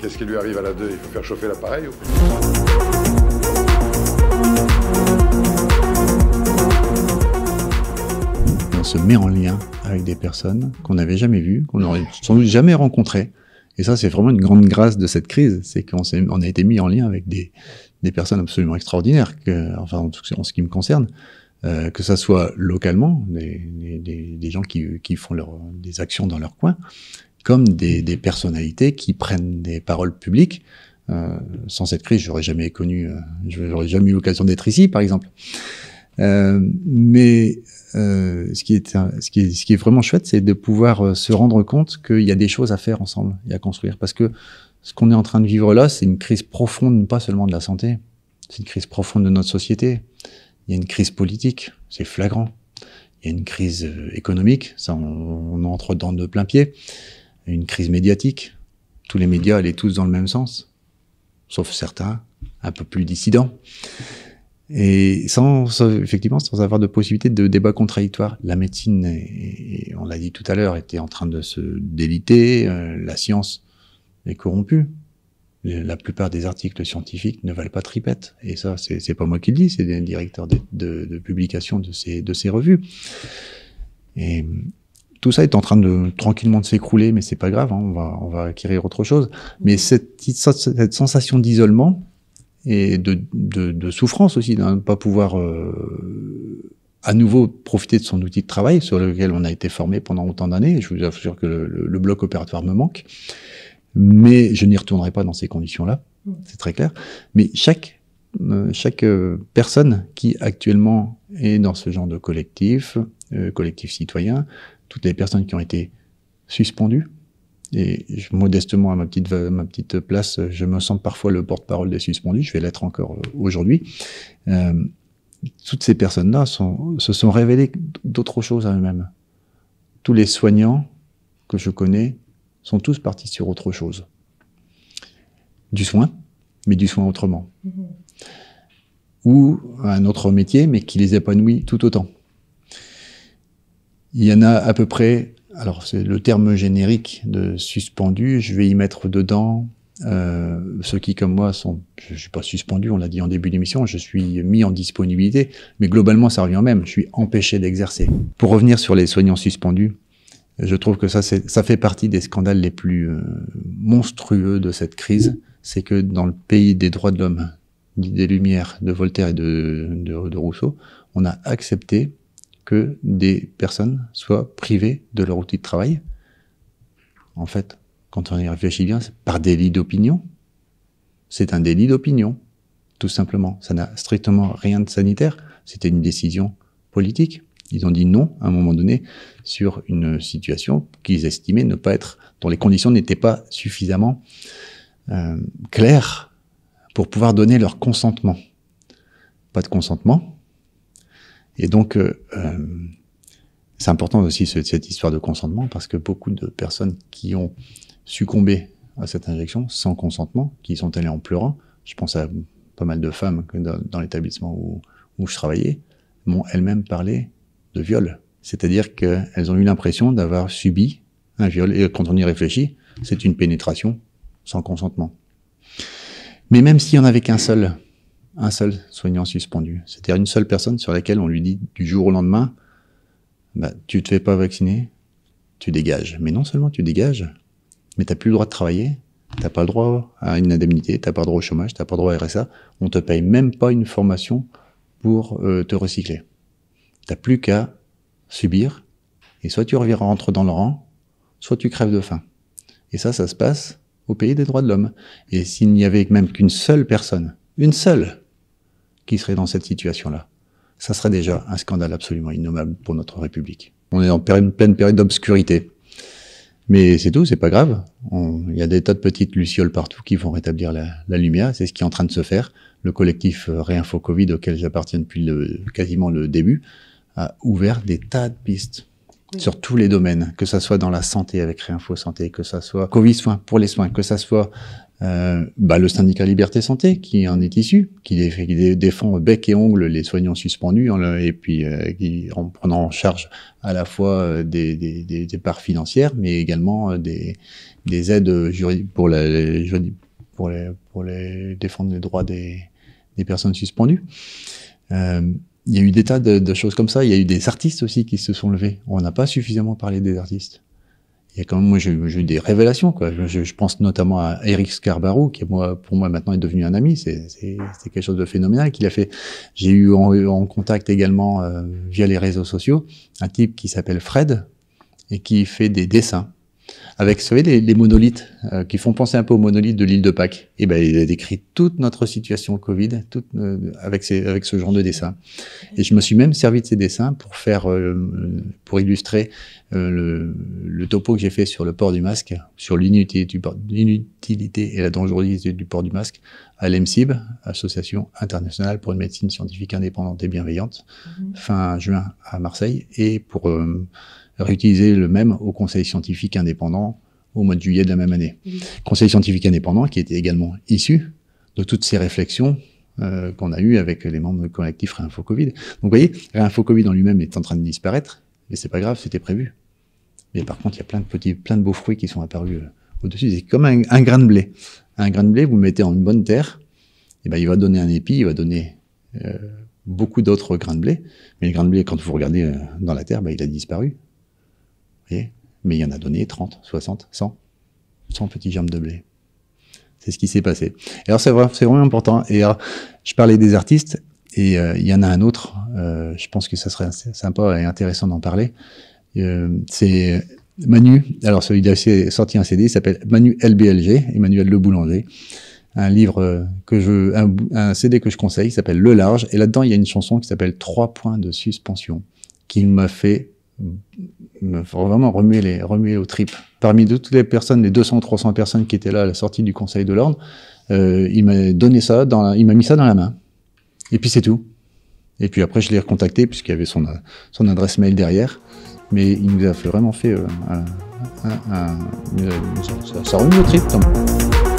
Qu'est-ce qui lui arrive à la 2? Il faut faire chauffer l'appareil ou... On se met en lien avec des personnes qu'on n'avait jamais vues, qu'on n'aurait sans doute jamais rencontrées. Et ça, c'est vraiment une grande grâce de cette crise, c'est qu'on a été mis en lien avec des personnes absolument extraordinaires, enfin en ce qui me concerne, que ça soit localement, des gens qui font des actions dans leur coin, comme des personnalités qui prennent des paroles publiques. Sans cette crise, j'aurais jamais eu l'occasion d'être ici, par exemple. Mais ce qui est vraiment chouette, c'est de pouvoir se rendre compte qu'il y a des choses à faire ensemble et à construire. Parce que ce qu'on est en train de vivre là, c'est une crise profonde, pas seulement de la santé, c'est une crise profonde de notre société. Il y a une crise politique, c'est flagrant. Il y a une crise économique, ça on entre dans de plein pied. Une crise médiatique, tous les médias allaient tous dans le même sens, sauf certains, un peu plus dissidents. Et effectivement, sans avoir de possibilité de débat contradictoire. La médecine, on l'a dit tout à l'heure, était en train de se déliter, la science est corrompue. La plupart des articles scientifiques ne valent pas tripette. Et ça, c'est pas moi qui le dis, c'est des directeurs de publication de ces revues. Et tout ça est en train tranquillement de s'écrouler, mais c'est pas grave, hein, on va acquérir autre chose. Mais cette sensation d'isolement et de souffrance aussi, de ne pas pouvoir à nouveau profiter de son outil de travail sur lequel on a été formé pendant autant d'années. Je vous assure que le bloc opératoire me manque, mais je n'y retournerai pas dans ces conditions-là, c'est très clair. Mais chaque personne qui actuellement est dans ce genre de collectif citoyen, toutes les personnes qui ont été suspendues, et modestement à ma petite place, je me sens parfois le porte-parole des suspendus, je vais l'être encore aujourd'hui. Toutes ces personnes-là se sont révélées d'autres choses à eux-mêmes. Tous les soignants que je connais sont tous partis sur autre chose. Du soin, mais du soin autrement. Ou un autre métier, mais qui les épanouit tout autant. Il y en a à peu près, alors c'est le terme générique de suspendu, je vais y mettre dedans ceux qui, comme moi, je suis pas suspendu, on l'a dit en début d'émission, je suis mis en disponibilité, mais globalement ça revient au même, je suis empêché d'exercer. Pour revenir sur les soignants suspendus, je trouve que ça fait partie des scandales les plus monstrueux de cette crise, c'est que dans le pays des droits de l'homme, des Lumières, de Voltaire et de Rousseau, on a accepté que des personnes soient privées de leur outil de travail. En fait, quand on y réfléchit bien, c'est par délit d'opinion. C'est un délit d'opinion, tout simplement. Ça n'a strictement rien de sanitaire. C'était une décision politique. Ils ont dit non, à un moment donné, sur une situation qu'ils estimaient ne pas être, dont les conditions n'étaient pas suffisamment claires pour pouvoir donner leur consentement. Pas de consentement. Et donc, c'est important aussi cette histoire de consentement, parce que beaucoup de personnes qui ont succombé à cette injection sans consentement, qui sont allées en pleurant, je pense à pas mal de femmes dans l'établissement où je travaillais, m'ont elles-mêmes parlé de viol. C'est-à-dire qu'elles ont eu l'impression d'avoir subi un viol. Et quand on y réfléchit, c'est une pénétration sans consentement. Mais même s'il n'y en avait qu'un seul soignant suspendu, c'est-à-dire une seule personne sur laquelle on lui dit du jour au lendemain, tu te fais pas vacciner, tu dégages. Mais non seulement tu dégages, mais t'as plus le droit de travailler, t'as pas le droit à une indemnité, t'as pas le droit au chômage, t'as pas le droit à RSA, on te paye même pas une formation pour te recycler. T'as plus qu'à subir, et soit tu rentres dans le rang, soit tu crèves de faim. Et ça se passe au pays des droits de l'homme. Et s'il n'y avait même qu'une seule personne, une seule, qui serait dans cette situation-là, ça serait déjà un scandale absolument innommable pour notre République. On est en pleine période d'obscurité. Mais c'est tout, c'est pas grave. Il y a des tas de petites lucioles partout qui vont rétablir la lumière. C'est ce qui est en train de se faire. Le collectif Réinfo Covid, auquel j'appartiens depuis quasiment le début, a ouvert des tas de pistes sur tous les domaines, que ça soit dans la santé avec Réinfo Santé, que ça soit Covid soins pour les soins, que ça soit Le syndicat Liberté Santé, qui en est issu, qui défend bec et ongle les soignants suspendus, et puis en prenant en charge à la fois des parts financières, mais également des aides juridiques pour les défendre les droits des personnes suspendues. Il y a eu des tas de choses comme ça. Il y a eu des artistes aussi qui se sont levés. On n'a pas suffisamment parlé des artistes. Il y a quand même, moi, j'ai eu des révélations, quoi. Je pense notamment à Eric Scarbarou, qui, pour moi, maintenant, est devenu un ami. C'est quelque chose de phénoménal qu'il a fait. J'ai eu en contact également, via les réseaux sociaux, un type qui s'appelle Fred, et qui fait des dessins. Avec, vous savez, les monolithes, qui font penser un peu aux monolithes de l'île de Pâques. Et ben, il a décrit toute notre situation Covid, avec ce genre de dessin. Et je me suis même servi de ces dessins pour illustrer le topo que j'ai fait sur le port du masque, sur l'inutilité et la dangerosité du port du masque à l'EMSIB, Association internationale pour une médecine scientifique indépendante et bienveillante, fin juin à Marseille, et pour réutiliser le même au Conseil scientifique indépendant au mois de juillet de la même année. Conseil scientifique indépendant qui était également issu de toutes ces réflexions qu'on a eues avec les membres du collectif Réinfo Covid. Donc vous voyez, Réinfo Covid en lui-même est en train de disparaître, mais c'est pas grave, c'était prévu. Mais par contre, il y a plein de beaux fruits qui sont apparus au-dessus. C'est comme un grain de blé. Un grain de blé, vous le mettez en une bonne terre, et ben il va donner un épi, il va donner beaucoup d'autres grains de blé. Mais le grain de blé, quand vous regardez dans la terre, ben, il a disparu. Vous voyez, mais il y en a donné 30, 60, 100 petits germes de blé. C'est ce qui s'est passé. Et alors c'est vraiment important. Et alors, je parlais des artistes, et il y en a un autre, je pense que ça serait sympa et intéressant d'en parler. C'est Manu, alors il a sorti un CD, il s'appelle Manu LBLG, Emmanuel Le Boulanger. Un livre un CD que je conseille, il s'appelle Le Large, et là-dedans il y a une chanson qui s'appelle 3 points de suspension, qui m'a fait vraiment remuer aux tripes. Parmi toutes les personnes, les 200 ou 300 personnes qui étaient là à la sortie du Conseil de l'Ordre, il m'a donné ça, il m'a mis ça dans la main. Et puis c'est tout. Et puis après je l'ai recontacté, puisqu'il y avait son adresse mail derrière, mais il nous a vraiment fait ça remue aux tripes quand même.